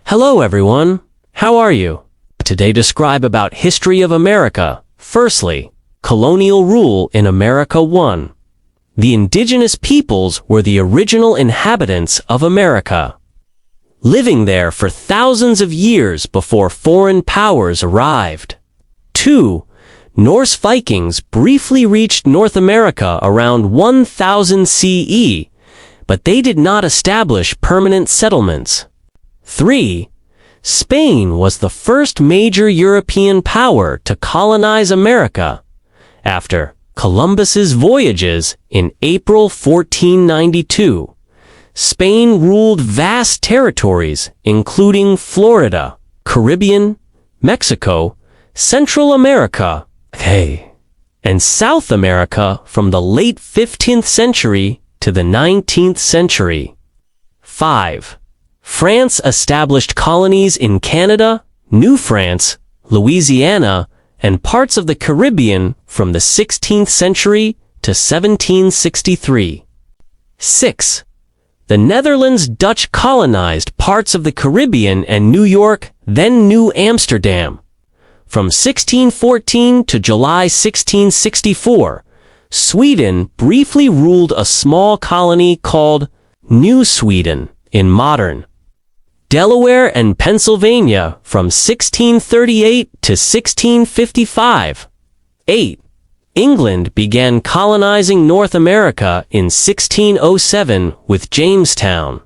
Hello everyone, how are you? Today describe about history of America. Firstly, colonial rule in America 1. The indigenous peoples were the original inhabitants of America, living there for thousands of years before foreign powers arrived. 2. Norse Vikings briefly reached North America around 1000 CE, but they did not establish permanent settlements. 3. Spain was the first major European power to colonize America after Columbus's voyages in April 1492. Spain ruled vast territories including Florida, Caribbean, Mexico, Central America, and South America from the late 15th century to the 19th century. 5. France established colonies in Canada, New France, Louisiana, and parts of the Caribbean from the 16th century to 1763. 6. The Netherlands Dutch colonized parts of the Caribbean and New York, then New Amsterdam. From 1614 to July 1664, Sweden briefly ruled a small colony called New Sweden in modern Delaware and Pennsylvania from 1638 to 1655. 8. England began colonizing North America in 1607 with Jamestown,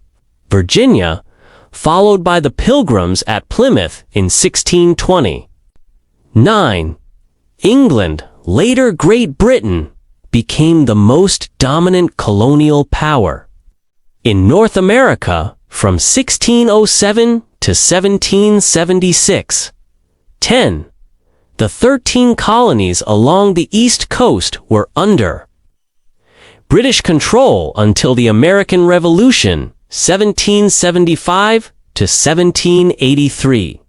Virginia, followed by the Pilgrims at Plymouth in 1620. 9. England, later Great Britain, became the most dominant colonial power in North America from 1607 to 1776. 10. The 13 colonies along the East Coast were under British control until the American Revolution, 1775 to 1783.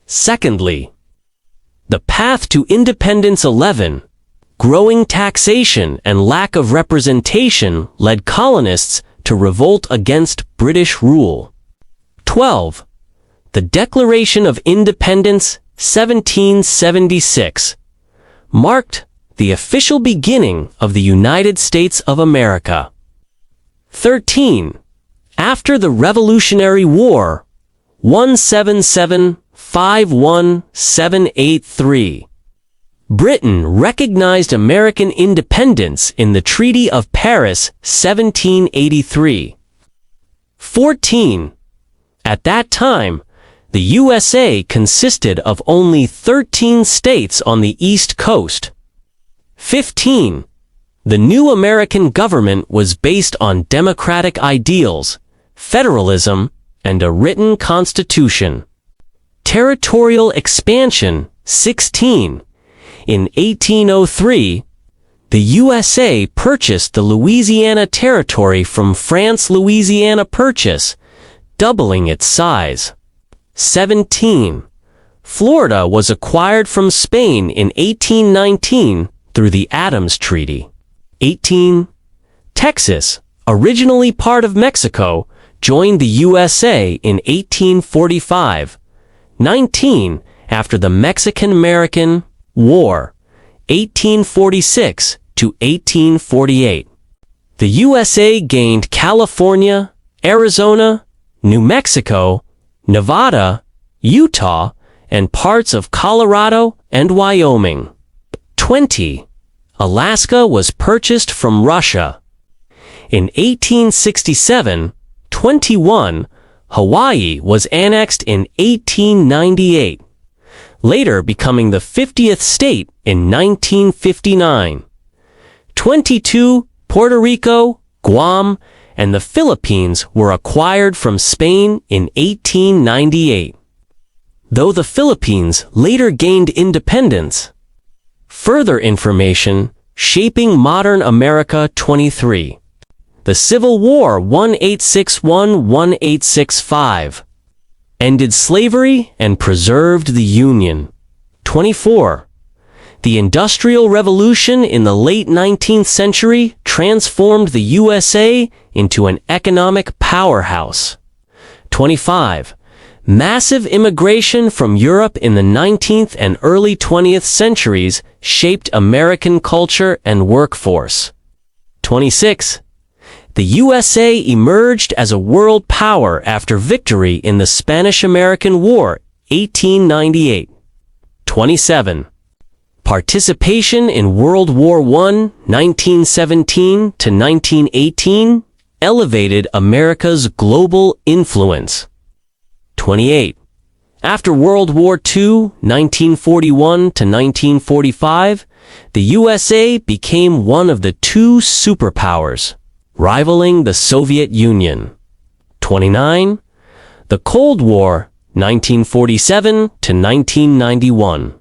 Secondly, the path to independence. 11. Growing taxation and lack of representation led colonists to revolt against British rule. 12. The Declaration of Independence, 1776, marked the official beginning of the United States of America. 13. After the Revolutionary War, 177-51783, Britain recognized American independence in the Treaty of Paris, 1783. 14. At that time, the USA consisted of only 13 states on the East Coast. 15. The new American government was based on democratic ideals, federalism, and a written constitution. Territorial expansion. 16. In 1803, the USA purchased the Louisiana Territory from France. Louisiana Purchase, doubling its size. 17. Florida was acquired from Spain in 1819 through the Adams Treaty. 18. Texas, originally part of Mexico, joined the USA in 1845. 19. After the Mexican-American War, 1846 to 1848. The USA gained California, Arizona, New Mexico, Nevada, Utah, and parts of Colorado and Wyoming. 20. Alaska was purchased from Russia. In 1867, 21. Hawaii was annexed in 1898, later becoming the 50th state in 1959. 22. Puerto Rico, Guam, and the Philippines were acquired from Spain in 1898, though the Philippines later gained independence. Further information shaping modern America. 23. The Civil War, 1861-1865, ended slavery and preserved the Union. 24. The Industrial Revolution in the late 19th century transformed the USA into an economic powerhouse. 25. Massive immigration from Europe in the 19th and early 20th centuries shaped American culture and workforce. 26. The USA emerged as a world power after victory in the Spanish-American War, 1898. 27. Participation in World War I, 1917 to 1918, elevated America's global influence. 28. After World War II, 1941 to 1945, the USA became one of the two superpowers, rivaling the Soviet Union. 29. The Cold War, 1947 to 1991,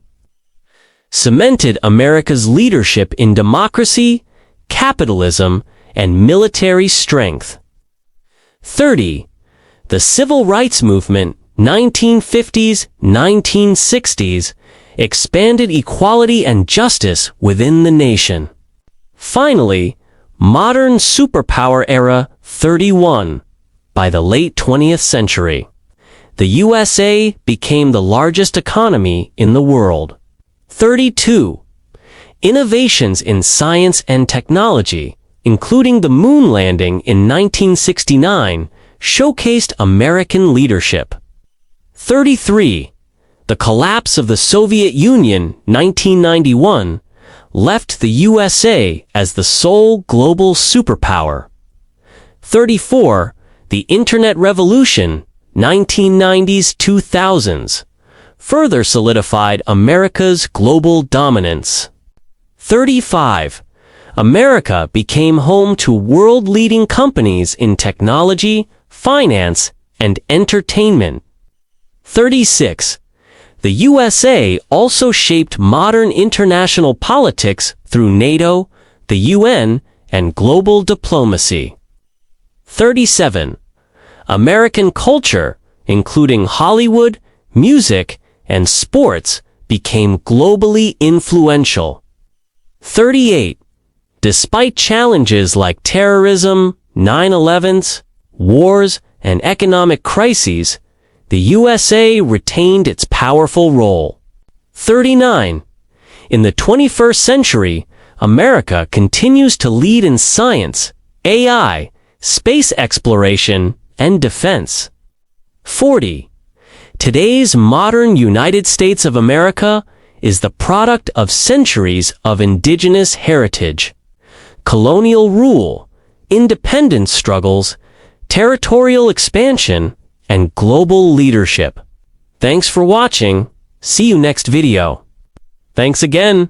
cemented America's leadership in democracy, capitalism, and military strength. 30. The Civil Rights Movement, 1950s-1960s, expanded equality and justice within the nation. Finally, modern superpower era, 31. By the late 20th century, the USA became the largest economy in the world. 32. Innovations in science and technology, including the moon landing in 1969, showcased American leadership. 33. The collapse of the Soviet Union, 1991, left the USA as the sole global superpower. 34. The Internet Revolution, 1990s-2000s, further solidified America's global dominance. 35. America became home to world-leading companies in technology, finance, and entertainment. 36. The USA also shaped modern international politics through NATO, the UN, and global diplomacy. 37. American culture, including Hollywood, music, and sports, became globally influential. 38. Despite challenges like terrorism, 9/11s, wars, and economic crises, the USA retained its powerful role. 39. In the 21st century, America continues to lead in science, AI, space exploration, and defense. 40. Today's modern United States of America is the product of centuries of indigenous heritage, colonial rule, independence struggles, territorial expansion, and global leadership. Thanks for watching. See you next video. Thanks again.